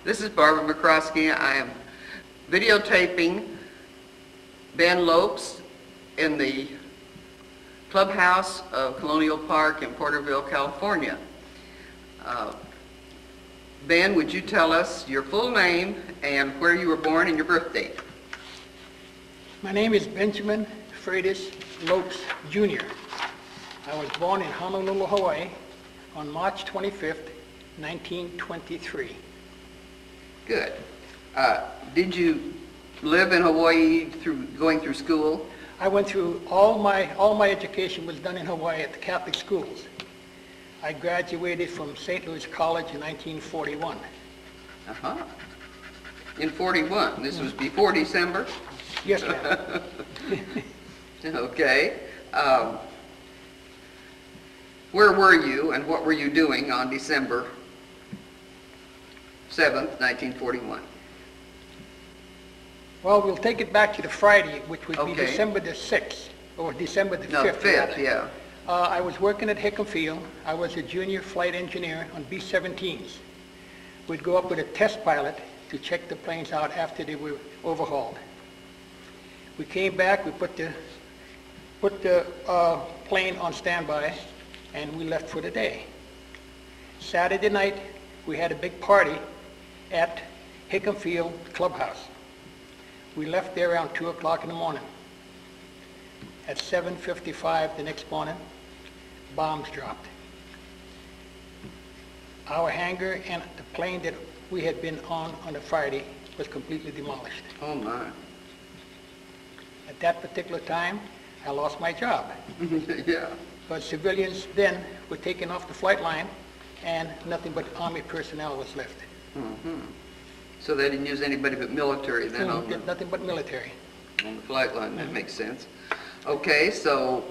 This is Barbara McCroskey. I am videotaping Ben Lopes in the clubhouse of Colonial Park in Porterville, California. Ben, would you tell us your full name and where you were born and your birth date? My name is Benjamin Freitas Lopes, Jr. I was born in Honolulu, Hawaii on March 25th, 1923. Good. Did you live in Hawaii going through school? I went through all my education was done in Hawaii at the Catholic schools. I graduated from St. Louis College in 1941. Uh-huh. In 41. This was before December? Yes, ma'am. Okay. Where were you and what were you doing on December 7th, 1941? Well, we'll take it back to the Friday, which would be Okay. December the 6th, or December the 5th. No, 5th, rather. yeah. I was working at Hickam Field. I was a junior flight engineer on B-17s. We'd go up with a test pilot to check the planes out after they were overhauled. We came back, we put the plane on standby, and we left for the day. Saturday night, we had a big party at Hickam Field Clubhouse. We left there around 2 o'clock in the morning. At 7:55 the next morning, bombs dropped. Our hangar and the plane that we had been on a Friday was completely demolished. Oh, my. At that particular time, I lost my job. Yeah. But civilians then were taken off the flight line, and nothing but Army personnel was left. Mm-hmm. So they didn't use anybody but military then on Nothing but military. the flight line. That makes sense. Okay, so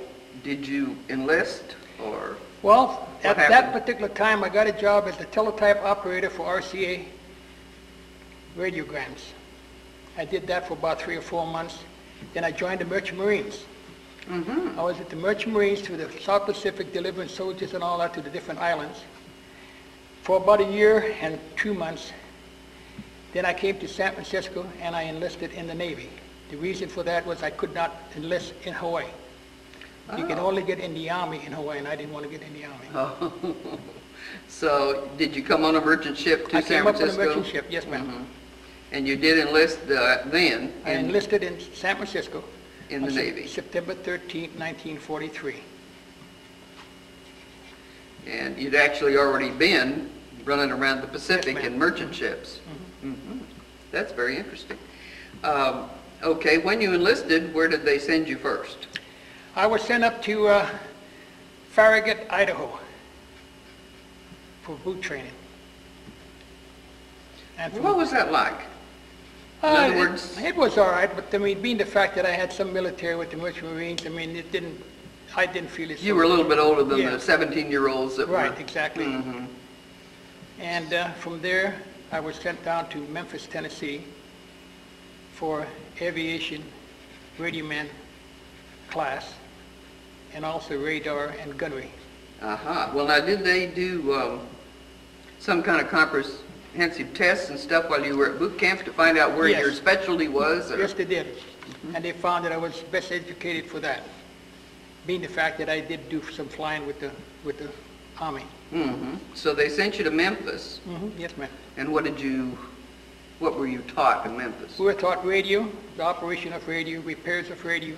did you enlist or? Well, at happened? that particular time, I got a job as the teletype operator for RCA radiograms. I did that for about 3 or 4 months. Then I joined the Merchant Marines. Mm-hmm. I was at the Merchant Marines through the South Pacific, delivering soldiers and all that to the different islands for about 1 year and 2 months. Then I came to San Francisco and I enlisted in the Navy. The reason for that was I could not enlist in Hawaii. You can only get in the Army in Hawaii, and I didn't want to get in the Army. Oh. So did you come on a merchant ship to I San came up Francisco? on a merchant ship, yes, ma'am. Mm-hmm. And you did enlist then? I enlisted in San Francisco. In the on Navy. September 13, 1943. And you'd actually already been running around the Pacific Yes, ma'am. in merchant ships. Mhm. Mm-hmm. That's very interesting. Okay, when you enlisted, where did they send you first? I was sent up to Farragut, Idaho for boot training. And from- What was that like? In other words, it was all right, but I mean, being the fact that I had some military with the Merchant Marines, I mean, I didn't feel it. you were a little bit older than Yeah. the 17-year-olds that were... Right, exactly. Mm-hmm. And from there, I was sent down to Memphis, Tennessee for aviation radioman class and also radar and gunnery. Uh-huh. Well, now, did they do some kind of comprehensive tests and stuff while you were at boot camp to find out where Yes. your specialty was? Or? Yes, they did. And they found that I was best educated for that, being the fact that I did do some flying with the Army. Mm-hmm. So they sent you to Memphis. Mm-hmm. Yes, ma'am. And what were you taught in Memphis? We were taught radio, the operation of radio, repairs of radio,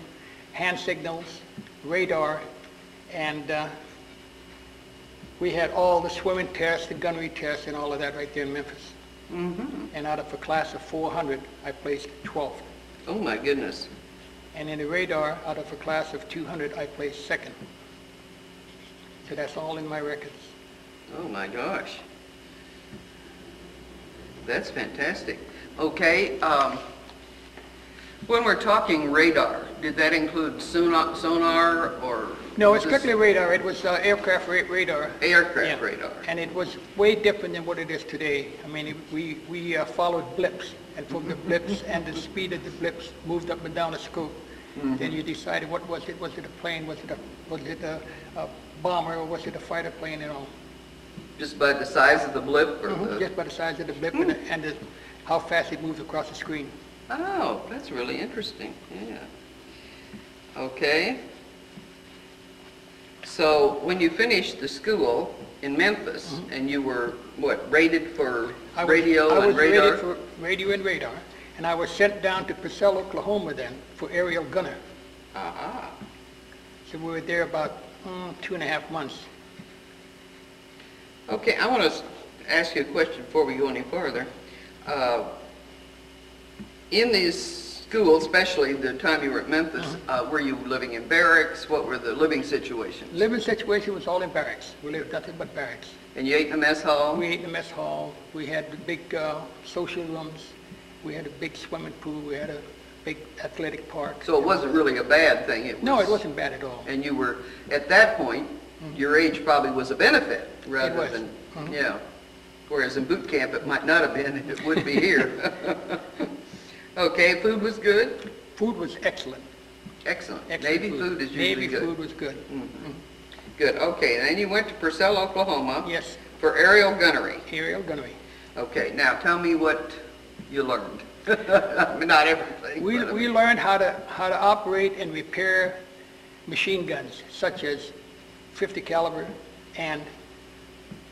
hand signals, radar, and we had all the swimming tests, the gunnery tests, and all of that right there in Memphis. Mm-hmm. And out of a class of 400, I placed 12th. Oh, my goodness. And in the radar, out of a class of 200, I placed 2nd. So that's all in my records. Oh, my gosh. That's fantastic. Okay, when we're talking radar, did that include sonar or... No, was it's this strictly radar. It was aircraft radar. Aircraft Yeah. radar. And it was way different than what it is today. I mean, we followed blips, and from the blips and the speed of the blips moved up and down the scope. Mm-hmm. Then you decided what was it? Was it a plane? Was it a bomber, or was it a fighter plane? You know. Just by the size of the blip or the... Just by the size of the blip and how fast it moves across the screen. Oh, that's really interesting, yeah. Okay. So when you finished the school in Memphis, and you were, what, rated for radio and radar? I was rated for radio and radar, and I was sent down to Purcell, Oklahoma then for aerial gunner. Ah. So we were there about 2.5 months. Okay, I want to ask you a question before we go any further. In these schools, especially the time you were at Memphis, were you living in barracks? What were the living situations? Living situation was all in barracks. We lived nothing but barracks. And you ate in the mess hall? We ate in the mess hall. We had the big social rooms. We had a big swimming pool. We had a big athletic park. So it wasn't really a bad thing? No, it wasn't bad at all. And you were, at that point, your age probably was a benefit rather was. than, yeah. Whereas in boot camp it might not have been, it would be here. Okay, food was good? Food was excellent. Excellent. Excellent Navy food is usually Navy good. food was good. Good, okay, and then you went to Purcell, Oklahoma. Yes. For aerial gunnery. Aerial gunnery. Okay, now tell me what you learned. I mean, not everything. We learned how to operate and repair machine guns, such as 50 caliber and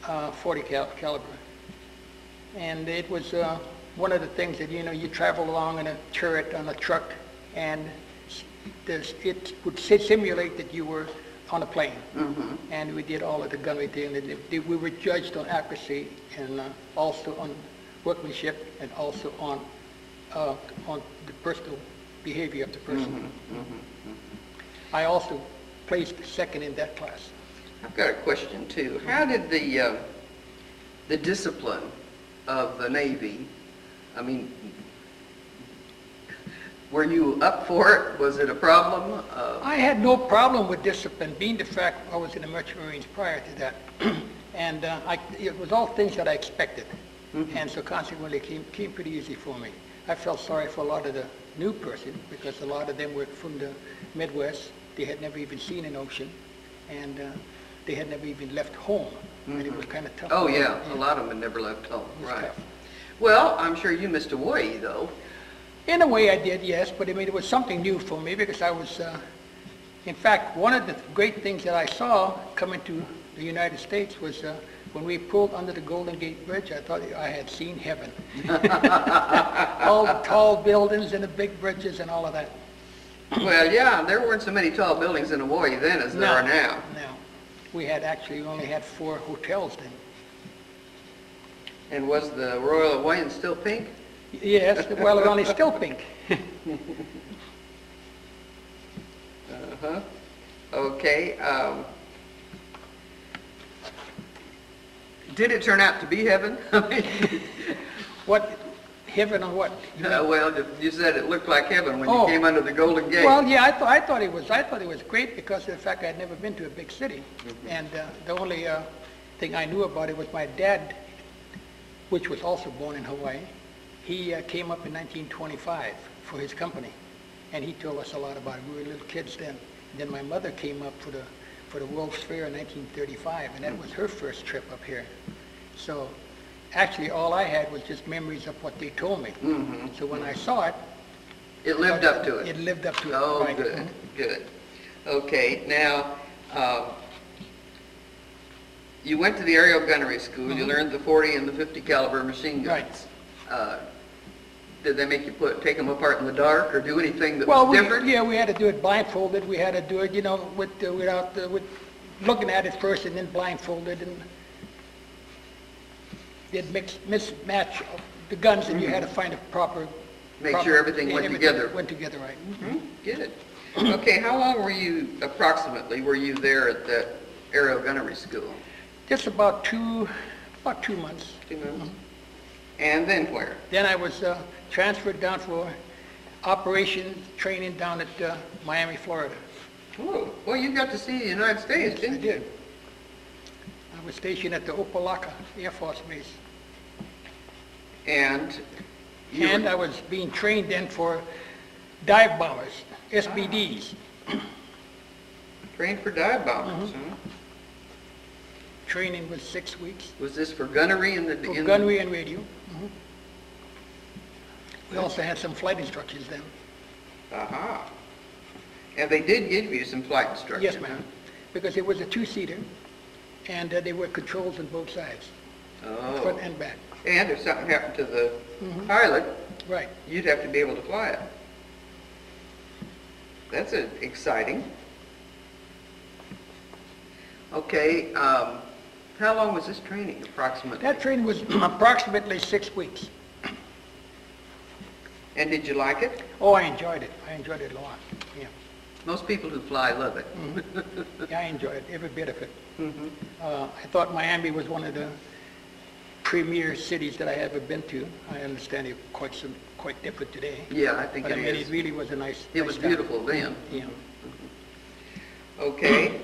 40 caliber. And it was one of the things that, you travel along in a turret on a truck, and it would simulate that you were on a plane. And we did all of the gunnery thing, and we were judged on accuracy and also on workmanship and also on the personal behavior of the person. I also placed second in that class. I've got a question too. How did the discipline of the Navy, I mean, were you up for it? Was it a problem? I had no problem with discipline, being the fact I was in the Merchant Marines prior to that. And it was all things that I expected. And so consequently it came pretty easy for me. I felt sorry for a lot of the new person because a lot of them were from the Midwest. They had never even seen an ocean, and they had never even left home. And it was kind of tough. Oh yeah, a lot of them had never left home, right. Tough. Well, I'm sure you missed Hawaii though. In a way I did, yes, but I mean, it was something new for me because I was, in fact, one of the great things that I saw coming to the United States was when we pulled under the Golden Gate Bridge, I thought I had seen heaven. All the tall buildings and the big bridges and all of that. Well, yeah, there weren't so many tall buildings in Hawaii then as there are now. No. We only had 4 hotels then. And was the Royal Hawaiian still pink? Yes, well, it's only still pink. Okay. Did it turn out to be heaven? What? Heaven on what? Well, you said it looked like heaven when you came under the Golden Gate. Well, yeah, I thought it was great because of the fact I had never been to a big city, and the only thing I knew about it was my dad, which was also born in Hawaii. He came up in 1925 for his company, and he told us a lot about it. We were little kids then. And then my mother came up for the World's Fair in 1935, and that was her first trip up here. So actually all I had was just memories of what they told me. So when I saw it, it lived up to it. It lived up to it. Oh, right. good, good. Okay, now you went to the aerial gunnery school. You learned the 40 and the 50 caliber machine guns. Right. Did they make you take them apart in the dark or do anything that was different? Yeah, we had to do it blindfolded. We had to do it, with looking at it first and then blindfolded, and they'd mismatch the guns, and you had to find a proper. Make sure everything went together. Went together right. Good. Okay, how long were you approximately there at the aerial gunnery school? Just about 2 months. 2 months. And then where? Then I was transferred down for operations training down at Miami, Florida. Oh, well, you got to see the United States, didn't you? I did. I was stationed at the Opelika Air Force Base. And I was being trained then for dive bombers, SBDs. Trained for dive bombers, huh? Training was 6 weeks. Was this for gunnery in the... For gunnery and radio. We also had some flight instructions then. Aha. And they did give you some flight instruction? Yes, ma'am. Because it was a two-seater, and there were controls on both sides, front and back. And if something happened to the pilot, Right. you'd have to be able to fly it. That's exciting. Okay, how long was this training, approximately? That training was approximately 6 weeks. And did you like it? Oh, I enjoyed it. I enjoyed it a lot. Yeah. Most people who fly love it. Yeah, I enjoyed it, every bit of it. I thought Miami was one of the premier cities that I ever been to. I understand it's quite different today. Yeah, I think But it I mean, is. it really was a nice. It was town. beautiful then. Yeah. Okay,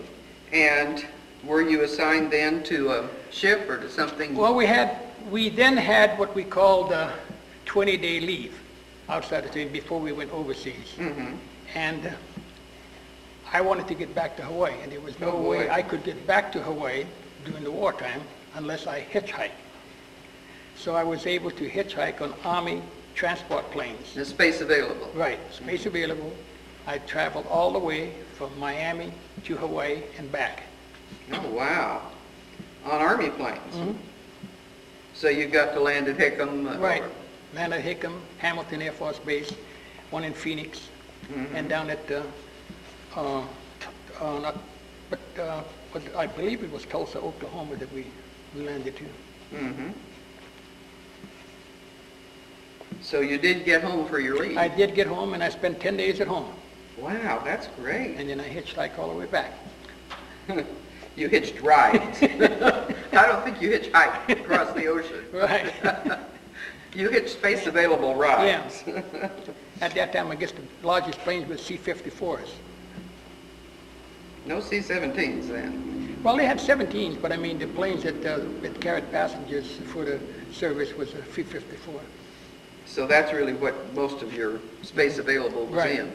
and were you assigned then to a ship or to something? Well, we then had what we called 20-day leave outside the train before we went overseas. And I wanted to get back to Hawaii, and there was no way I could get back to Hawaii during the wartime unless I hitchhiked. So I was able to hitchhike on Army transport planes. The space available. Right, space available. I traveled all the way from Miami to Hawaii and back. Oh, wow. On Army planes? So you got to land at Hickam? Right. Landed at Hickam, Hamilton Air Force Base, one in Phoenix, and down at, I believe it was Tulsa, Oklahoma that we landed to. So you did get home for your leave? I did get home, and I spent 10 days at home. Wow, that's great. And then I hitchhiked all the way back. You hitched rides. I don't think you hitchhiked across the ocean. Right. You hitched space available rides. Yeah. At that time, I guess the largest planes were C-54s. No C-17s then? Well, they had 17s, but I mean, the planes that carried passengers for the service was a C-54. So that's really what most of your space available was Right. in.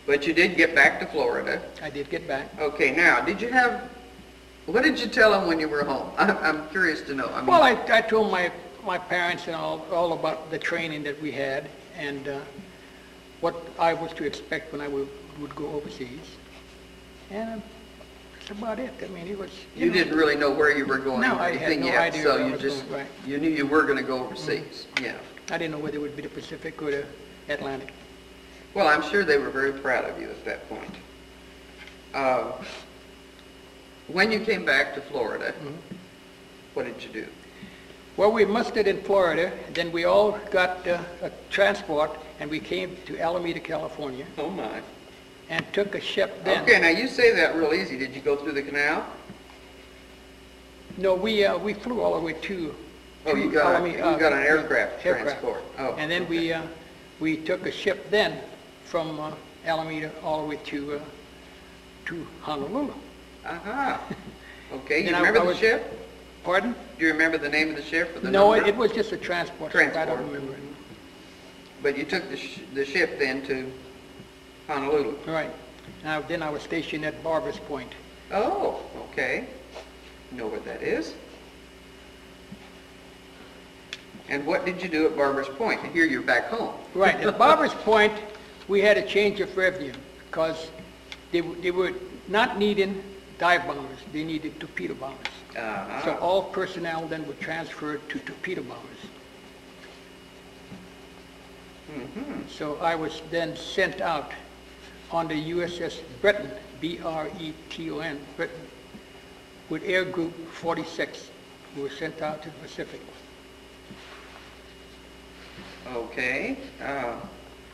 But you did get back to Florida. I did get back. Okay, now, what did you tell them when you were home? I'm curious to know. I mean, Well, I told my parents and all about the training that we had and what I was to expect when I would go overseas. And that's about it. I mean, it was... You didn't really know where you were going No, or I had anything no yet, idea so where I you was just, going, right. you knew you were going to go overseas. Yeah. I didn't know whether it would be the Pacific or the Atlantic. Well, I'm sure they were very proud of you at that point. When you came back to Florida, what did you do? Well, we mustered in Florida, then we all got a transport, and we came to Alameda, California, Oh, my. and took a ship then. Okay, now you say that real easy. Did you go through the canal? No, we flew all the way to... Oh, you got an aircraft transport. Oh, And then we took a ship then from Alameda all the way to Honolulu. Aha. Okay, you Then I remember the was- ship? Pardon? Do you remember the name of the ship or the No, number? it was just a transport ship. I Transport. don't remember it. But you took the ship then to Honolulu? Right. Now, then I was stationed at Barbers Point. Oh, okay. You know what that is? And what did you do at Barbers Point? Here you're back home. Right. At Barbers Point, we had a change of revenue because they were not needing dive bombers. They needed torpedo bombers. So all personnel then were transferred to torpedo bombers. So I was then sent out on the USS Breton, B-R-E-T-O-N, Breton, with Air Group 46. We were sent out to the Pacific. Okay.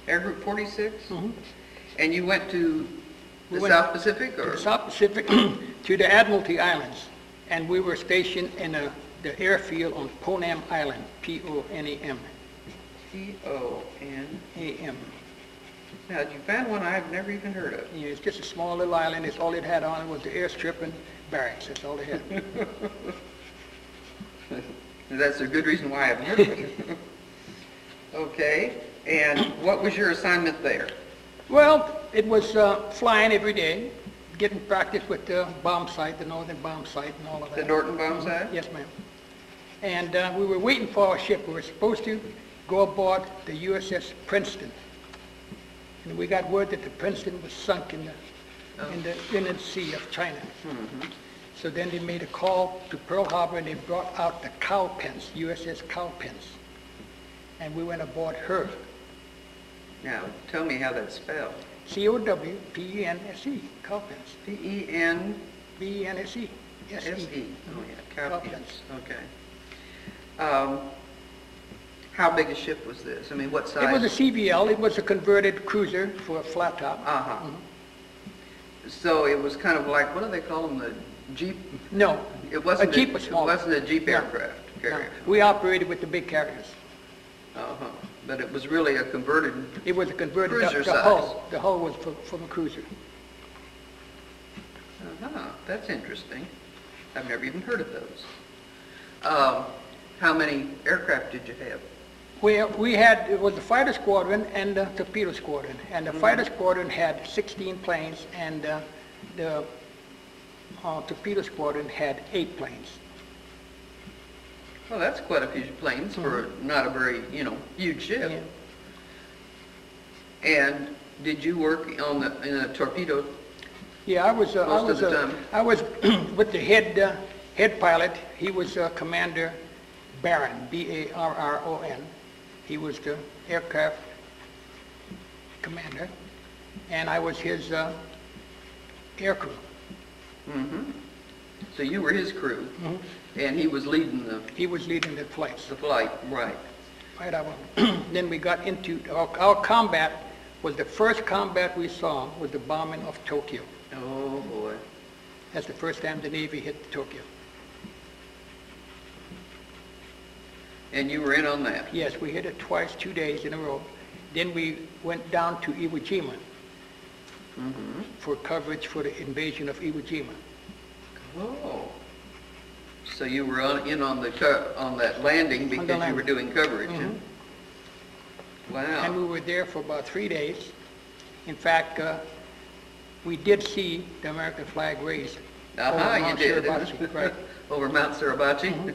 Air Group 46? And you went to the We went South Pacific? Or? The South Pacific to the Admiralty Islands, and we were stationed in the airfield on Ponam Island, P-O-N-A-M. P-O-N. Now, you found one I've never even heard of. Yeah, it's just a small little island. It's all it had on it was the airstrip and barracks. That's all they had. That's a good reason why I haven't heard of it. Okay. And what was your assignment there? Well, it was flying every day, getting practice with the bomb sight, the northern bomb sight and all of that. The Norton bomb sight? Yes, ma'am. And we were waiting for our ship. We were supposed to go aboard the USS Princeton. And we got word that the Princeton was sunk in the inland sea of China. Mm-hmm. So then they made a call to Pearl Harbor and they brought out the Cowpens, USS Cowpens. And we went aboard her. Now, tell me how that's spelled. C-O-W-P-E-N-S-E, Cowpens. P-E-N... B-E-N-S-E. S-E. S-E. Oh, yeah, Cowpens. Cowpens. Okay. How big a ship was this? I mean, what size? It was a CVL. It was a converted cruiser for a flat top. Uh-huh. So it was kind of like, what do they call them, the Jeep? No, It wasn't a Jeep was small. It wasn't a Jeep No. aircraft No. carrier. We operated with the big carriers. Uh-huh. But it was really a converted... It was a converted, Cruiser the size. hull was from a cruiser. Uh-huh. That's interesting. I've never even heard of those. How many aircraft did you have? We had, it was the fighter squadron and the torpedo squadron. And the fighter squadron had 16 planes and the torpedo squadron had 8 planes. Well, that's quite a few planes for not a very, huge ship. Yeah. And did you work in a torpedo? Yeah, I was Most of the time. I was with the head pilot. He was Commander Barron, B-A-R-R-O-N. He was the aircraft commander, and I was his air crew. Mm-hmm. So you were his crew, and he was leading He was leading the flights. the flight, right? Right. Then we got into our combat. Was the first combat we saw was the bombing of Tokyo. Oh boy. That's the first time the Navy hit Tokyo. And you were in on that? Yes, we hit it twice, 2 days in a row. Then we went down to Iwo Jima for coverage for the invasion of Iwo Jima. Oh. So you were in on that landing because you were doing coverage. Huh? Wow. And we were there for about 3 days. In fact, we did see the American flag raised over You Mount did. Suribachi, right? Over Mount Suribachi?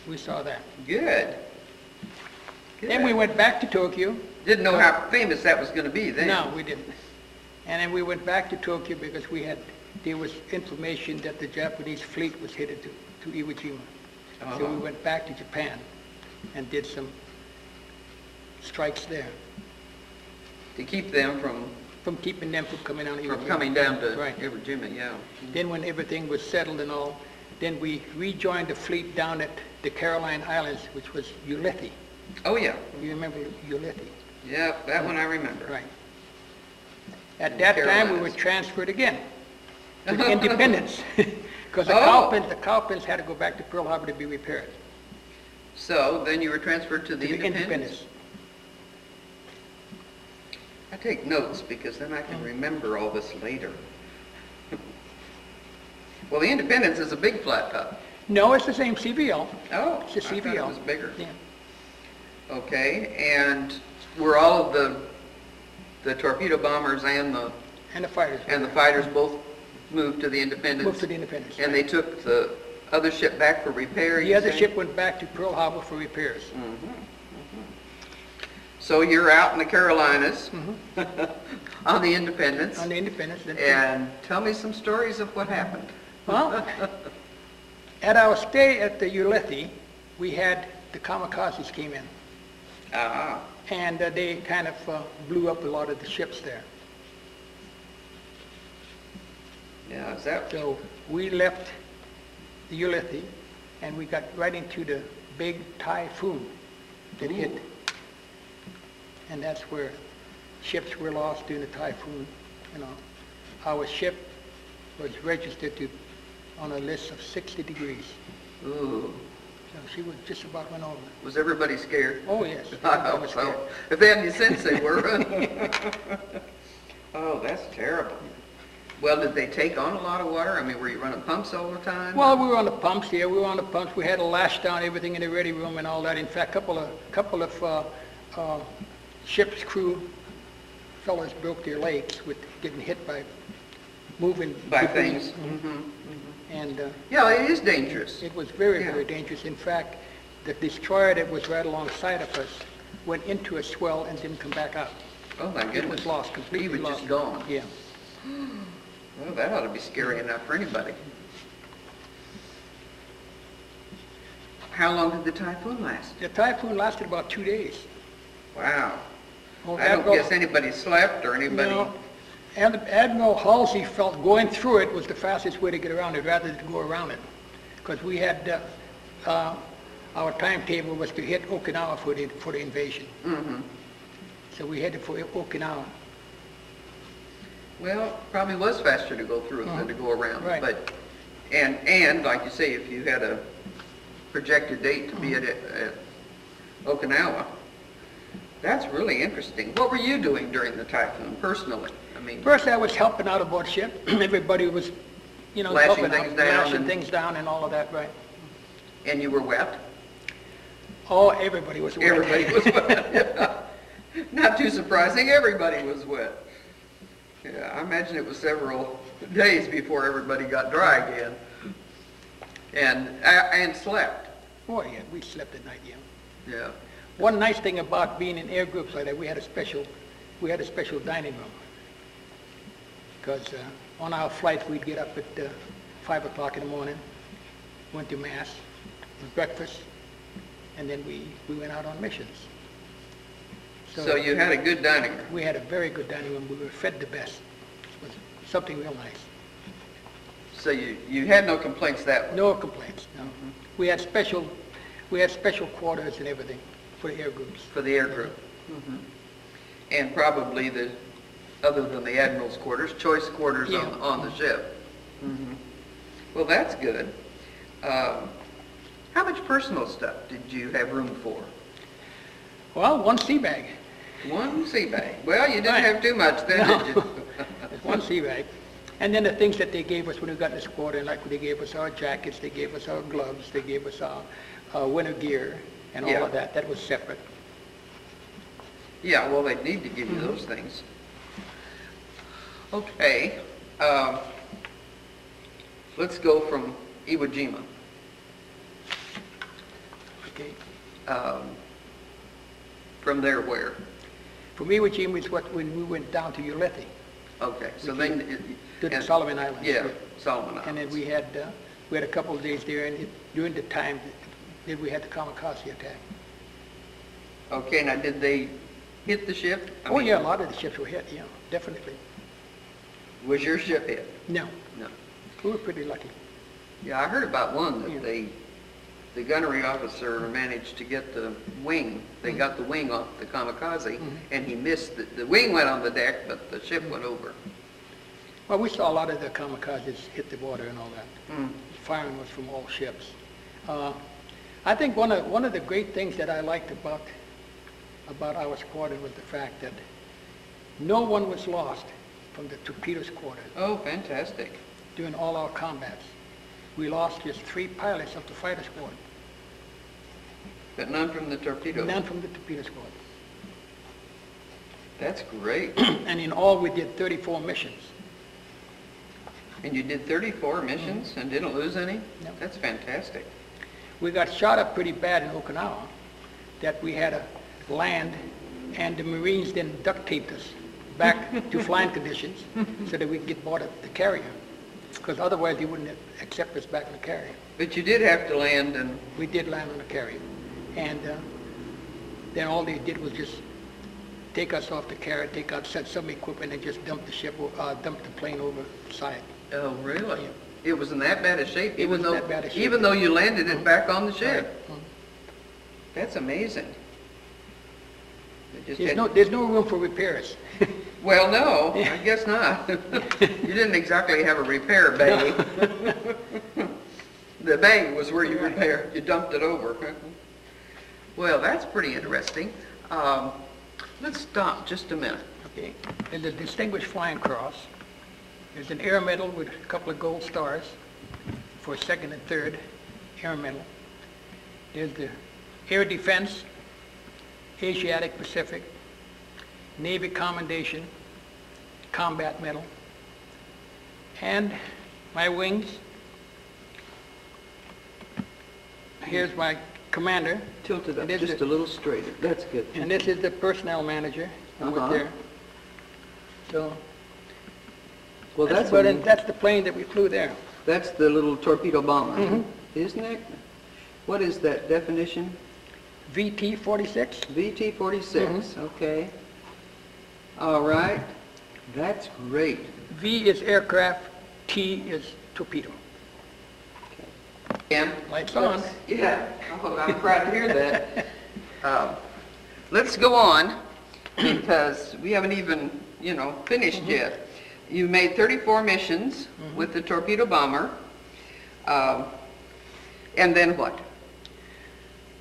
We saw that. Good. Then we went back to Tokyo. Didn't know how famous that was going to be then. No, we didn't. And then we went back to Tokyo because there was information that the Japanese fleet was headed to Iwo Jima. So we went back to Japan and did some strikes there. To keep them from keeping them from coming down to Iwo Jima. coming down to Right. Iwo Jima, yeah. Then when everything was settled and all, then we rejoined the fleet down at the Caroline Islands, which was Ulithi. Oh yeah. You remember Ulithi? Yeah, that one I remember. Right. At that time, we were Carolinas. transferred again to the Independence, because the Cowpens had to go back to Pearl Harbor to be repaired. So then you were transferred to the To the Independence? I take notes because then I can remember all this later. Well, the Independence is a big flat top. No, it's the same CVL. Oh, It's a I thought CVL. it was bigger. Yeah. Okay, and were all of the torpedo bombers and And the fighters. both moved to the Independence? Moved to the Independence. And they took the other ship back for repair? The you other say? ship went back to Pearl Harbor for repairs. So you're out in the Carolinas on the Independence. On the Independence. Then And tell me some stories of what happened. Well, at our stay at the Ulithi, we had the kamikazes came in, Ah, and they kind of blew up a lot of the ships there. yeah, is that... So we left the Ulithi, and we got right into the big typhoon that hit. And that's where ships were lost during the typhoon. Our ship was registered on a list of 60 degrees. Ooh. So she was just about run over. Was everybody scared? Oh, yes. I everybody hope was so. scared. If they had any sense, they were. Oh, that's terrible. Well, did they take on a lot of water? I mean, were you running pumps all the time? Well, we were on the pumps here. We were on the pumps. We had to lash down everything in the ready room and all that. In fact, couple of ship's crew fellows broke their legs with getting hit by moving by debris. things. And Yeah, it is dangerous. it was very, Yeah. very dangerous. In fact, the destroyer that was right alongside of us went into a swell and didn't come back out. Oh, my It goodness. was lost, completely He was lost. just gone. Yeah. Well, that ought to be scary enough for anybody. How long did the typhoon last? The typhoon lasted about 2 days. Wow. Well, I don't Admiral- guess anybody slept or anybody... No, Admiral Halsey felt going through it was the fastest way to get around it rather than go around it. Because we had, our timetable was to hit Okinawa for the invasion. So we headed for Okinawa. Well, probably was faster to go through it than to go around. Right. But, and like you say, if you had a projected date to be at Okinawa, that's really interesting. What were you doing during the typhoon, personally? I mean, First, I was helping out aboard ship. Everybody was, Lashing helping things out, down lashing and- things down and all of that, right? and you were wet? Oh, everybody was wet. Everybody was wet. Yeah. Not too surprising, everybody was wet. Yeah, I imagine it was several days before everybody got dry again. And slept. Oh, yeah, we slept at night, yeah. Yeah. One nice thing about being in air groups like that, we had a special dining room. Because on our flights, we'd get up at 5 o'clock in the morning, went to Mass, breakfast, and then we went out on missions. So you had a good dining room. We had a very good dining room. We were fed the best. It was something real nice. So you had no complaints that way? No complaints, no. We had special quarters and everything for the air groups. For the air group. And probably other than the admiral's quarters, choice quarters Yeah. on the ship. Well, that's good. How much personal stuff did you have room for? Well, one sea bag. One sea bag. Well, you didn't Right. have too much then, No. did you? One sea bag. And then the things that they gave us when we got in this quarter, like they gave us our jackets, they gave us our gloves, they gave us our winter gear and all Yeah. of that. That was separate. Yeah, well, they'd need to give you those things. Okay. Let's go from Iwo Jima. Okay. From there, where? For me, which was when we went down to Ulithi, Okay, so We then... to the and- Solomon Islands. Yeah, Solomon And then Islands. we had a couple of days there, and during the time that we had the kamikaze attack. Okay, now did they hit the ship? I Oh mean, yeah, a lot of the ships were hit, yeah, definitely. Was your ship hit? No, No. we were pretty lucky. Yeah, I heard about one Yeah. that the gunnery officer managed to get the wing. They got the wing off the kamikaze, and he missed, the wing went on the deck, but the ship went over. Well, we saw a lot of the kamikazes hit the water and all that. Firing was from all ships. I think one of the great things that I liked about our squadron was the fact that no one was lost from the torpedo squadron Oh, fantastic. during all our combats. We lost just 3 pilots of the fighter squadron, But none from the torpedo. none from the torpedo squadron. That's great. And in all, we did 34 missions. And you did 34 missions and didn't lose any? No. That's fantastic. We got shot up pretty bad in Okinawa, that we had to land, and the Marines then duct taped us back to flying conditions so that we could get aboard the carrier, because otherwise they wouldn't accept us back on the carrier. But you did have to land and... We did land on the carrier, and then all they did was just take us off the carrier, take out some equipment, and just dump the plane over the side. Oh, really? Yeah. It was in that bad a shape? It was in that bad a shape. Even though you landed it back on the ship? Right. That's amazing. It just There's no room for repairs. Well, no, I guess not. You didn't exactly have a repair bay. The bay was where you repaired, you dumped it over. Well, that's pretty interesting. Let's stop just a minute. Okay. There's a Distinguished Flying Cross. There's an air medal with a couple of gold stars for second and third air medal. There's the Air Defense, Asiatic Pacific, Navy Commendation, Combat Medal. And my wings. Here's my commander. Tilt it up And this just is- a little straighter. That's good. And this is the personnel manager over Uh-huh. there. So Well, that's that's that's the plane that we flew there. that's the little torpedo bomber, Mhm. isn't it? What is that definition? VT-46. VT-46, okay. All right. That's great. V is aircraft, T is torpedo. And Lights on. yeah, oh, I'm proud to hear that. Let's go on, because we haven't even, finished yet. You made 34 missions with the torpedo bomber, and then what?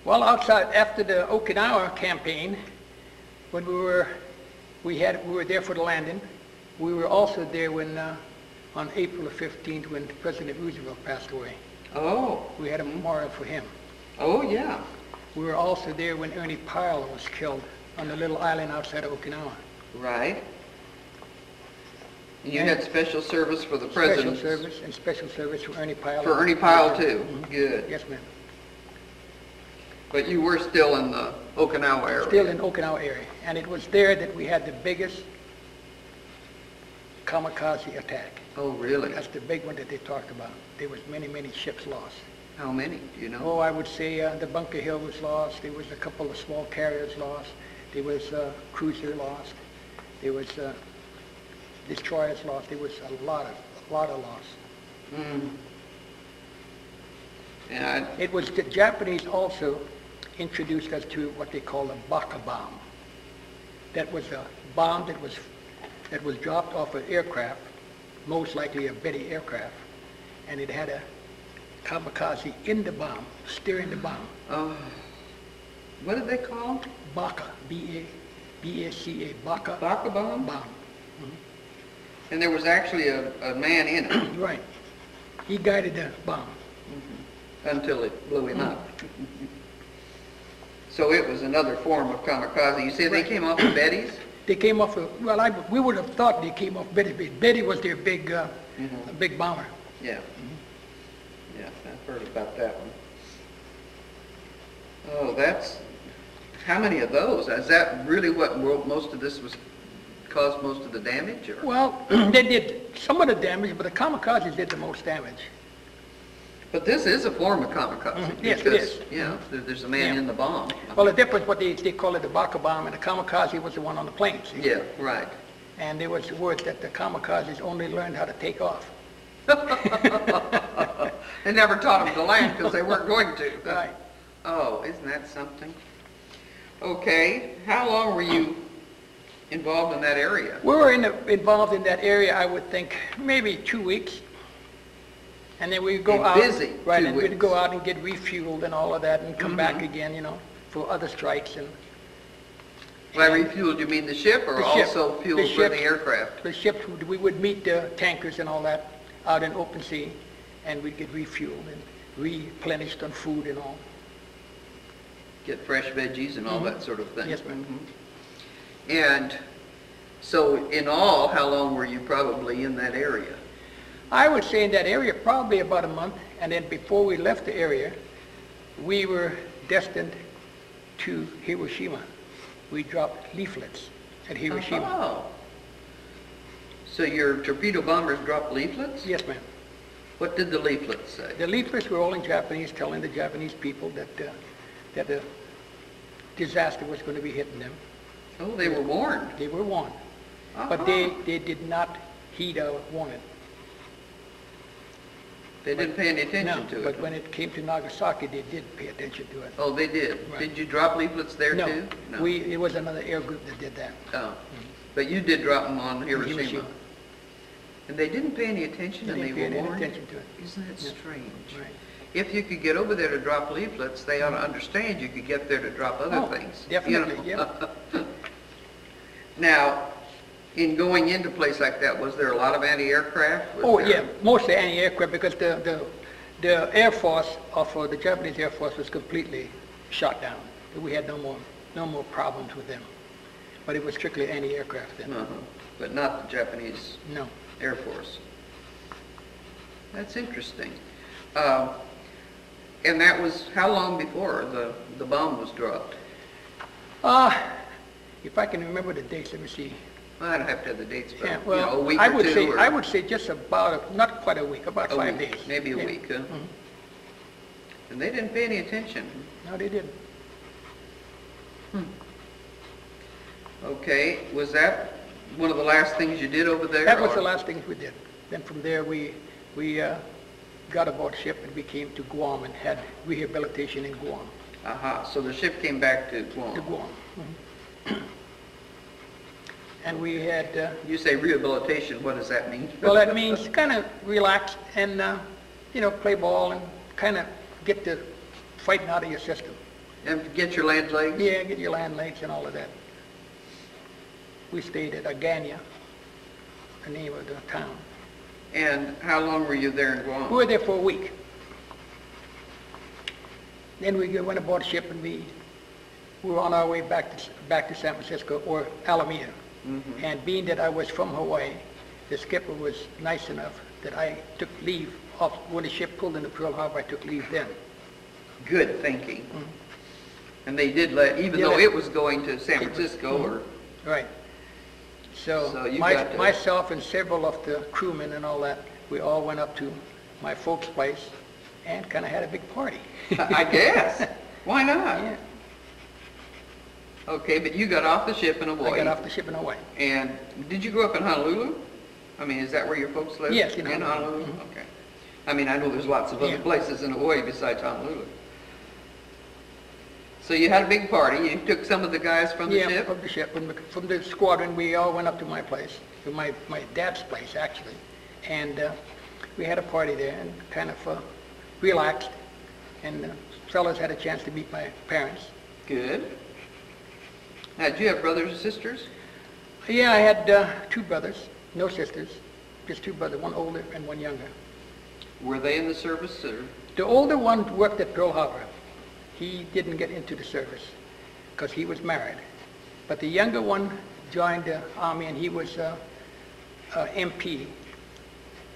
Well, outside, after the Okinawa campaign, when we were there for the landing, we were also there when, on April the 15th, when President Roosevelt passed away. Oh, We had a memorial for him. oh, yeah. We were also there when Ernie Pyle was killed on the little island outside of Okinawa. Right. And you And had special service for the Special president. service and special service for Ernie Pyle. For Ernie Pyle, too. Good. Yes, ma'am. But you were still in the Okinawa area. Still in Okinawa area. And it was there that we had the biggest kamikaze attack. Oh, really? That's the big one that they talked about. There was many, many ships lost. How many, do you know? Oh, I would say the Bunker Hill was lost. There was a couple of small carriers lost. There was cruiser lost. There was destroyers lost. There was a lot of loss. Mm. And It was the Japanese also introduced us to what they call a Baka bomb. That was a bomb that was dropped off an aircraft, most likely a Betty aircraft, and it had a kamikaze in the bomb, steering the bomb. what did they call? Baka, B-A-C-A, Baka Baka bomb? bomb. And there was actually a man in it Right. He guided the bomb. until it blew him up. So it was another form of kamikaze. You said they Right. came off of Betty's? They came off of, we would have thought they came off Betty. Betty was their big bomber. Yeah. Yeah, I've heard about that one. Oh, how many of those? Is that really what most of this caused most of the damage? Or? Well, they did some of the damage, but the kamikazes did the most damage. But this is a form of kamikaze. Yes, it because, is. There's a man Yeah. in the bomb. Well, the difference, what they call it the Baka bomb, and the kamikaze was the one on the plane. See? Yeah, right. And there was word that the kamikazes only learned how to take off. They never taught them to land because they weren't going to. Right. Oh, isn't that something? Okay, how long were you involved in that area? We were involved in that area, I would think, maybe 2 weeks. And then we'd go And out. busy, Right, 2 and we'd weeks. go out and get refueled and all of that and come back again, for other strikes. By refueled, you mean the ship or The ship. also fuel The for ship. the aircraft? The ships, we would meet the tankers and all that out in open sea, and we'd get refueled and replenished on food and all. Get fresh veggies and all that sort of thing? Yes, ma'am. And so in all, how long were you probably in that area? I would say in that area probably about a month, and then before we left the area, we were destined to Hiroshima. We dropped leaflets at Hiroshima. Oh. So your torpedo bombers dropped leaflets? Yes, ma'am. What did the leaflets say? The leaflets were all in Japanese, telling the Japanese people that the disaster was going to be hitting them. Oh, they were warned. They were warned, but they did not heed our warning. They didn't pay any attention No, to it. but when it came to Nagasaki, they did pay attention to it. Oh, they did? Right. Did you drop leaflets there No, too? it was another air group that did that. Oh, but you did drop them on Hiroshima? Hiroshima. And they didn't pay any attention and they didn't pay were any warned? attention to it. Isn't that Yeah. strange? Right. If you could get over there to drop leaflets, they ought to understand you could get there to drop other Oh, things. definitely, yeah. Now, in going into a place like that, was there a lot of anti-aircraft? Was Oh, there- yeah, mostly anti-aircraft, because the Air Force, the Japanese Air Force was completely shot down. We had no more problems with them. But it was strictly anti-aircraft then. Uh-huh. But not the Japanese No. Air Force. That's interesting. And that was how long before the bomb was dropped? If I can remember the dates, let me see. Well, I don't have to have the dates, but Yeah, you know, a well, week I or would two, say, or I would say just about, not quite a week, about a 5 week, days. maybe a Yeah. week, huh? Mhm. And they didn't pay any attention. No, they didn't. Okay, was that one of the last things you did over there? That was or- the last thing we did. Then from there, we got aboard ship and we came to Guam and had rehabilitation in Guam. Aha, so the ship came back to To Guam. Guam. Mhm. And we had, You say rehabilitation, what does that mean? well, that means kind of relax and, you know, play ball and kind of get the fighting out of your system. And get your land legs? Yeah, get your land legs and all of that. We stayed at Aganya, the name of the town. And how long were you there in Guam? We were there for a week. Then we went aboard ship and we were on our way back to San Francisco or Alameda. Mm-hmm. And being that I was from Hawaii, the skipper was nice enough that I took leave of when the ship pulled into Pearl Harbor. I took leave then. Good thinking. Mhm. And they did let, even Yeah, though they- it was going to San Francisco or, Right. So So you got to- myself and several of the crewmen and all that, we all went up to my folks' place and kind of had a big party. I guess. Why not? Yeah. Okay, but you got off the ship in Hawaii. I got off the ship in Hawaii. And did you grow up in Honolulu? I mean, is that where your folks live? Yes, in In Honolulu. Honolulu? Mhm. Okay. I mean, I know there's lots of other Yeah. places in Hawaii besides Honolulu. So you had a big party. You took some of the guys from the Yeah, ship? from the ship. From the squadron, we all went up to my place, to my dad's place, actually. And we had a party there and kind of relaxed. And the fellas had a chance to meet my parents. Good. Now, did you have brothers or sisters? Yeah, I had 2 brothers, no sisters, just 2 brothers, one older and one younger. Were they in the service or? The older one worked at Pearl Harbor. He didn't get into the service because he was married. But the younger one joined the Army and he was MP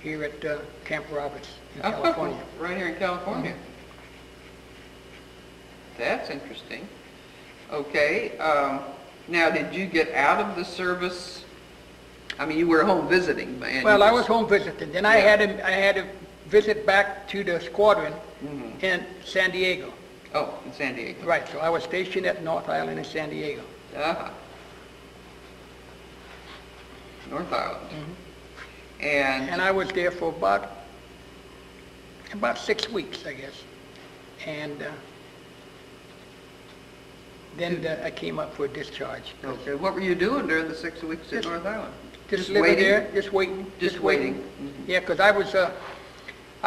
here at Camp Roberts in California. Right here in California. That's interesting. Okay. Now, did you get out of the service? I mean, you were home visiting. And Well, you I just- was home visiting. Then I had to visit back to the squadron Mhm. in San Diego. Oh, in San Diego. Right, so I was stationed at North Island in San Diego. Uh-huh. North Island. Mm-hmm. And And I was there for about 6 weeks, I guess. And then I came up for discharge. okay, what were you doing during the 6 weeks at Just- North Island? Just living waiting? there, just waiting. Just waiting. Mhm. Yeah, because I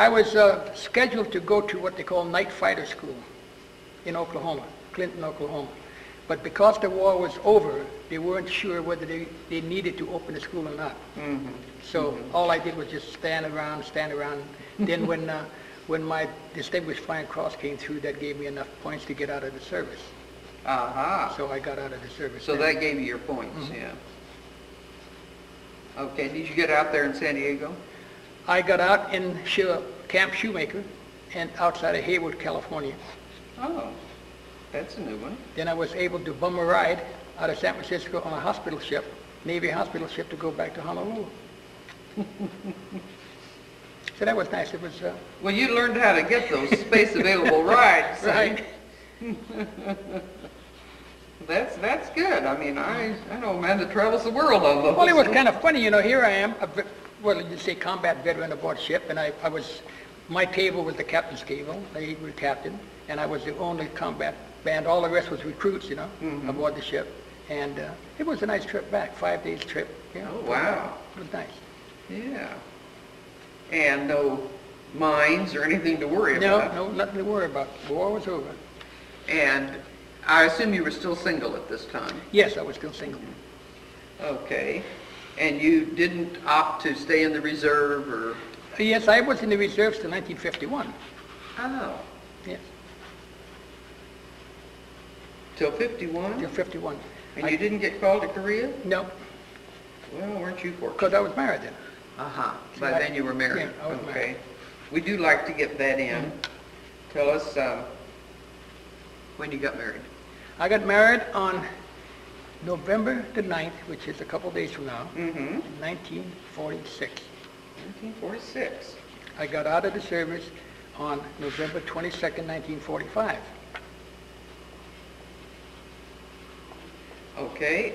was scheduled to go to what they call night fighter school in Oklahoma, Clinton, Oklahoma. But because the war was over, they weren't sure whether they needed to open the school or not. Mhm. So all I did was just stand around. Then when my Distinguished Flying Cross came through, that gave me enough points to get out of the service. Aha. So I got out of the service. So then. that gave you your points, Mhm. yeah. Okay, did you get out there in San Diego? I got out in Camp Shoemaker and outside of Hayward, California. Oh, that's a new one. Then I was able to bum a ride out of San Francisco on a hospital ship, Navy hospital ship, to go back to Honolulu. So that was nice. It was Well, you learned how to get those space available rides. see? right. That's good. I mean, I know a man that travels the world on those. Well, it was kind of funny, you know. Here I am, you say combat veteran aboard ship, and my table was the captain's table. They were the captain, and I was the only combat band. All the rest was recruits, you know, Mhm. aboard the ship. And it was a nice trip back, 5 days trip. You know. Oh, wow. It was nice. Yeah. And no mines or anything to worry about. No, nothing to worry about. The war was over. And I assume you were still single at this time. Yes, I was still single. Okay. And you didn't opt to stay in the reserve or? Yes, I was in the reserves till 1951. Oh. Yes, Till 51? till 51. And you didn't get called to Korea? No, Well, weren't you fortunate? because I was married then. Uh-huh. See, By I- then you were married. yeah, I was Okay. married. We do like to get that in. Tell us when you got married. I got married on November the 9th, which is a couple days from now, Mm-hmm. 1946. 1946. I got out of the service on November 22nd, 1945. Okay,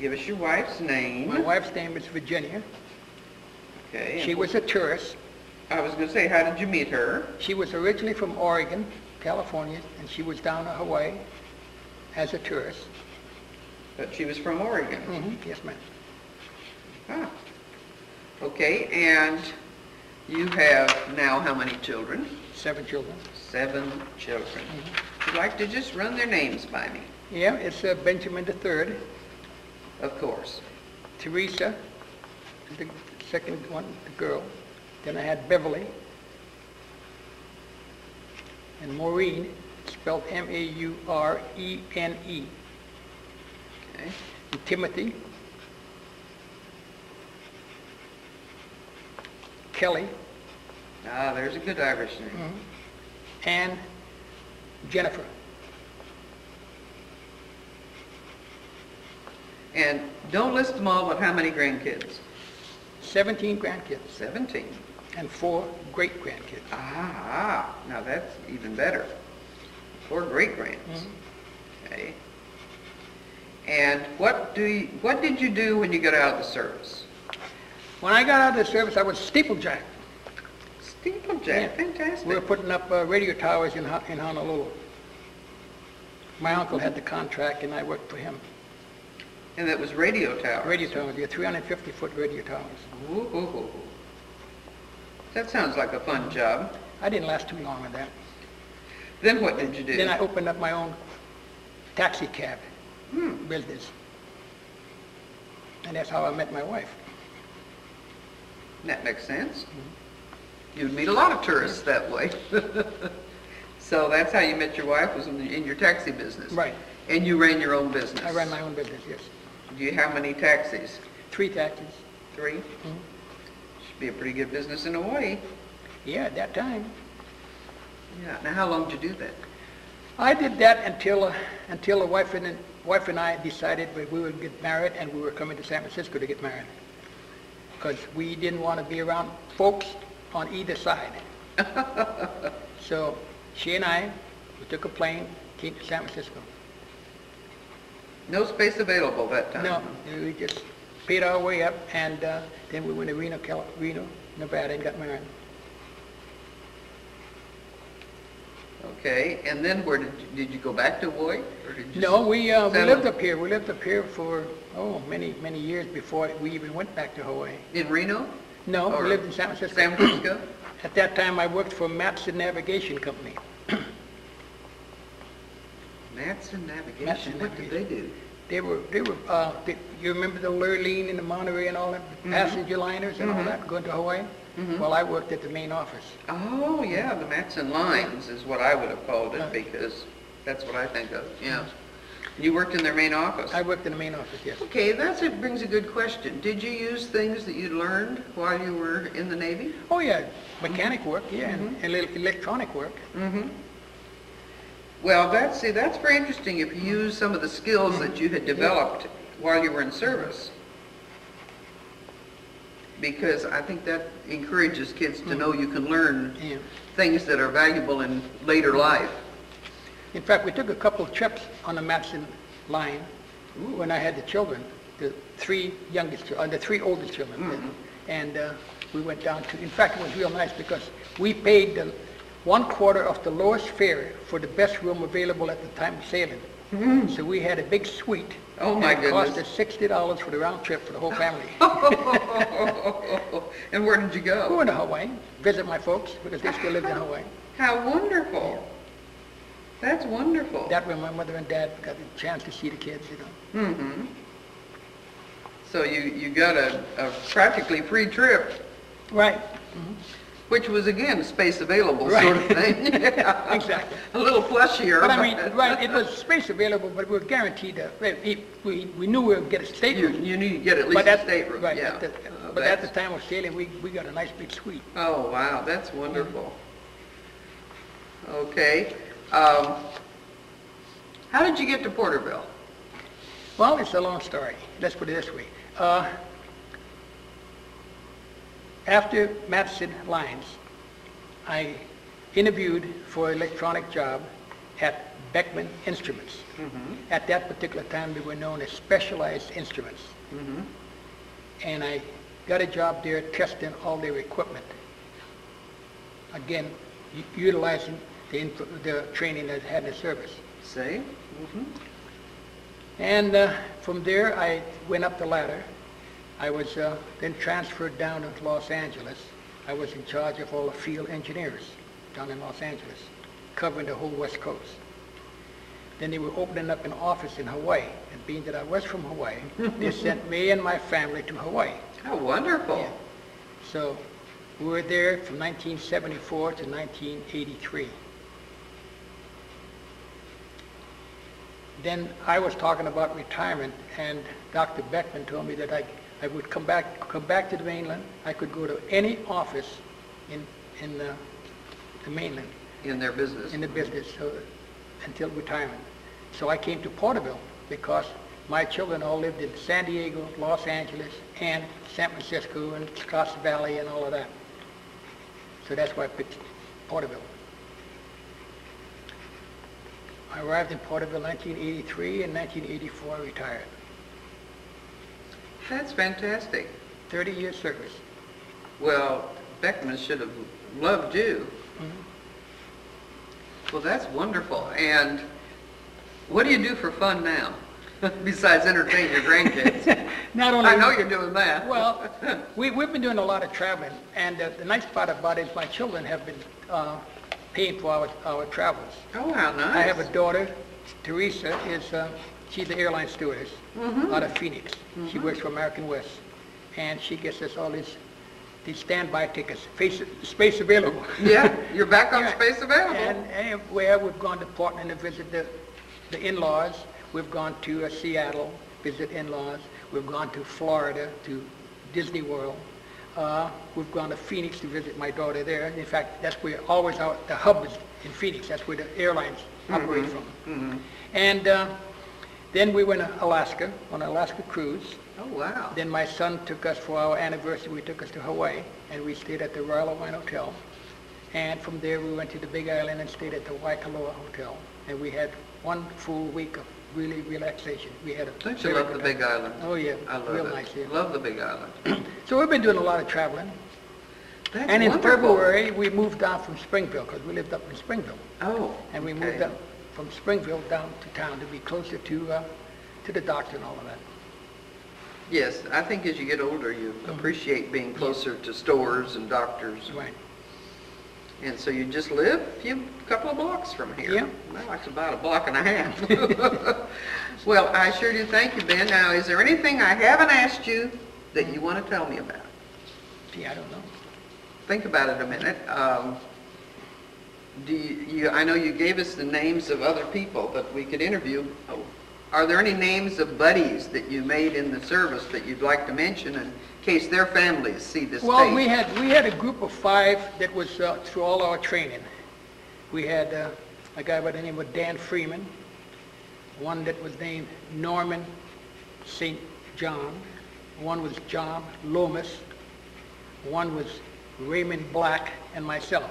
give us your wife's name. My wife's name is Virginia. Okay. She was a tourist. I was going to say, how did you meet her? She was originally from Oregon, California, and she was down to Hawaii as a tourist. But she was from Oregon. Yes, ma'am. Ah. Okay, and you have now how many children? 7 children. 7 children. Would you like to just run their names by me? Yeah, it's Benjamin the third, Of course. Teresa, the second one, the girl. Then I had Beverly, and Maureen, spelled M-A-U-R-E-N-E. Okay. And Timothy, Kelly, Ah, there's a good Irish name. and Jennifer. And don't list them all, but how many grandkids? 17 grandkids 17. and 4 great-grandkids. Ah, now that's even better. 4 great-grands. Okay. And what did you do when you got out of the service? When I got out of the service, I was steeplejack. Steeplejack, Yeah. fantastic. We were putting up radio towers in Honolulu. My uncle had the contract, and I worked for him. And that was radio towers. Radio towers, yeah, 350-foot radio towers. Ooh. That sounds like a fun job. I didn't last too long with that. Then what did you do? Then I opened up my own taxi cab business. And that's how I met my wife. That makes sense. You'd meet a lot of tourists that way. So that's how you met your wife, was in your taxi business. Right. And you ran your own business. I ran my own business, yes. Do you have many taxis? 3 taxis. 3? Should be a pretty good business in Hawaii. Yeah, at that time. Yeah. Now how long did you do that? I did that until the wife and I decided that we would get married, and we were coming to San Francisco to get married. Because we didn't want to be around folks on either side. So she and I, we took a plane, came to San Francisco. No space available that time. No, we just paid our way up, and then we went to Reno, Nevada, and got married. Okay, and then where did you go back to Hawaii? Or did you No, we settle lived up here. We lived up here for, many years before we even went back to Hawaii. in Reno? No, Or we lived in San Francisco. San Francisco? At that time, I worked for Matson Navigation Company. Matson Navigation. Matson What did they do? You remember the Lurleen and the Monterey and all that, passenger liners and all that, going to Hawaii? Well, I worked at the main office. Oh, yeah, the Matson Lines is what I would have called it, because that's what I think of, yeah. You worked in their main office? I worked in the main office, yes. Okay, brings a good question. Did you use things that you learned while you were in the Navy? Oh, yeah, mechanic work, yeah, and electronic work. Well, that's very interesting if you use some of the skills that you had developed while you were in service. Because I think that encourages kids to know you can learn things that are valuable in later life. In fact, we took a couple of trips on the Matson line when I had the children, the 3 oldest children. And we went down to, in fact, it was real nice because we paid the 1/4 of the lowest fare for the best room available at the time of sailing. So we had a big suite. Oh, my and it cost goodness. us $60 for the round trip for the whole family. And where did you We go? went to Hawaii, visit my folks because they still lived in Hawaii. How wonderful. That's wonderful. That way my mother and dad got a chance to see the kids, you know. So you got a practically free trip, Right. which was again space available Right. sort of thing. Yeah. Exactly. A little plushier. But I mean, right, it was space available, but we were guaranteed we knew we would get a stateroom. You need to get at least But a at, stateroom, right, yeah. But at the time of sailing, we got a nice big suite. Oh, wow, that's wonderful. Okay. How did you get to Porterville? Well, it's a long story. Let's put it this way. After Madison Lines, I interviewed for an electronic job at Beckman Instruments. At that particular time, they were known as Specialized Instruments. And I got a job there testing all their equipment. Again, utilizing the training that I had in the service. See? And from there, I went up the ladder. I was then transferred down to Los Angeles. I was in charge of all the field engineers down in Los Angeles, covering the whole West Coast. Then they were opening up an office in Hawaii, and being that I was from Hawaii, they sent me and my family to Hawaii. How wonderful. Yeah. So we were there from 1974 to 1983. Then I was talking about retirement, and Dr. Beckman told me that I would come back to the mainland. I could go to any office in the mainland. In their business. In the business, so, until retirement. So I came to Porterville because my children all lived in San Diego, Los Angeles, and San Francisco, and Scotts Valley, and all of that. So that's why I picked Porterville. I arrived in Porterville in 1983, and 1984 I retired. That's fantastic. 30 years service. Well, Beckman should have loved you. Well, that's wonderful. And what do you do for fun now, besides entertain your grandkids? Not only I know you're doing that. Well, we've been doing a lot of traveling, and the nice part about it is my children have been paying for our travels. Oh, how nice. I have a daughter, Teresa, she's the airline stewardess out of Phoenix. She works for American West, and she gets us all these standby tickets, space available. Yeah, you're back on Yeah. space available. And where we've gone to Portland to visit the in-laws. We've gone to Seattle, visit in-laws. We've gone to Florida, to Disney World. We've gone to Phoenix to visit my daughter there. In fact, that's where the hub is in Phoenix. That's where the airlines operate from. And then we went to Alaska, on an Alaska cruise. Oh, wow. Then my son took us for our anniversary. We took us to Hawaii, and we stayed at the Royal Hawaiian Hotel. And from there, we went to the Big Island and stayed at the Waikoloa Hotel. And we had one full week of really relaxation. We had a Don't you love the Big Island? Oh, yeah. I love real it. nice here. Love the Big Island. So we've been doing a lot of traveling. That's And in wonderful. February, we moved down from Springville, because we lived up in Springville. Oh, And we okay. moved up from Springville down to town to be closer to the doctor and all of that. Yes, I think as you get older, you appreciate being closer to stores and doctors. Right. And so you just live a couple of blocks from here. Yeah. Well, it's about a block and a half. Well, I sure do thank you, Ben. Now, is there anything I haven't asked you that you want to tell me about? Gee, I don't know. Think about it a minute. I know you gave us the names of other people that we could interview. Are there any names of buddies that you made in the service that you'd like to mention in case their families see this Well, tape? we had a group of 5 that was through all our training. We had a guy by the name of Dan Freeman, one that was named Norman St. John, one was John Lopes, one was Raymond Black, and myself.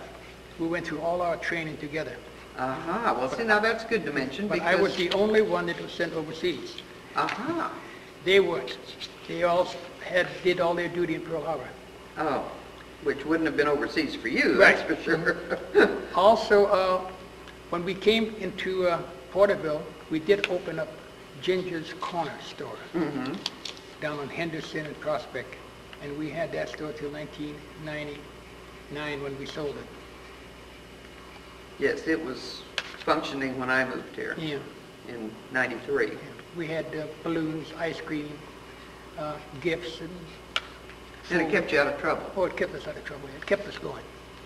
We went through all our training together. Aha, well, see, now that's good to mention But because... I was the only one that was sent overseas. Aha. They weren't. They all did all their duty in Pearl Harbor. Oh, which wouldn't have been overseas for you, Right. that's for sure. Also, when we came into Porterville, we did open up Ginger's Corner store down on Henderson and Prospect. And we had that store till 1999 when we sold it. Yes, it was functioning when I moved here Yeah. in '93. We had balloons, ice cream, gifts, And it kept you out of trouble. oh, it kept us out of trouble. It kept us going.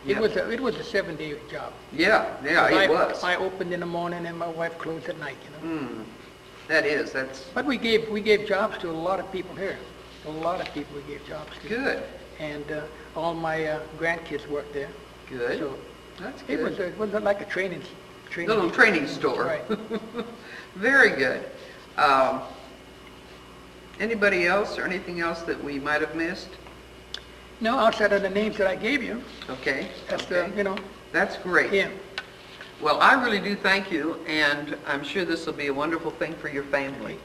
Yeah. It was a 7-day job. Yeah, it was. I opened in the morning and my wife closed at night, you know. That's... But we gave jobs to a lot of people here. A lot of people we gave jobs to. Good, And all my grandkids worked there. good. So That's it was, good. it was like a training. Little training store. Right. Very good. Anybody else or anything else that we might have missed? No, outside of the names that I gave you, Okay, that's okay. the, you know, That's great. yeah. Well, I really do thank you, and I'm sure this will be a wonderful thing for your family.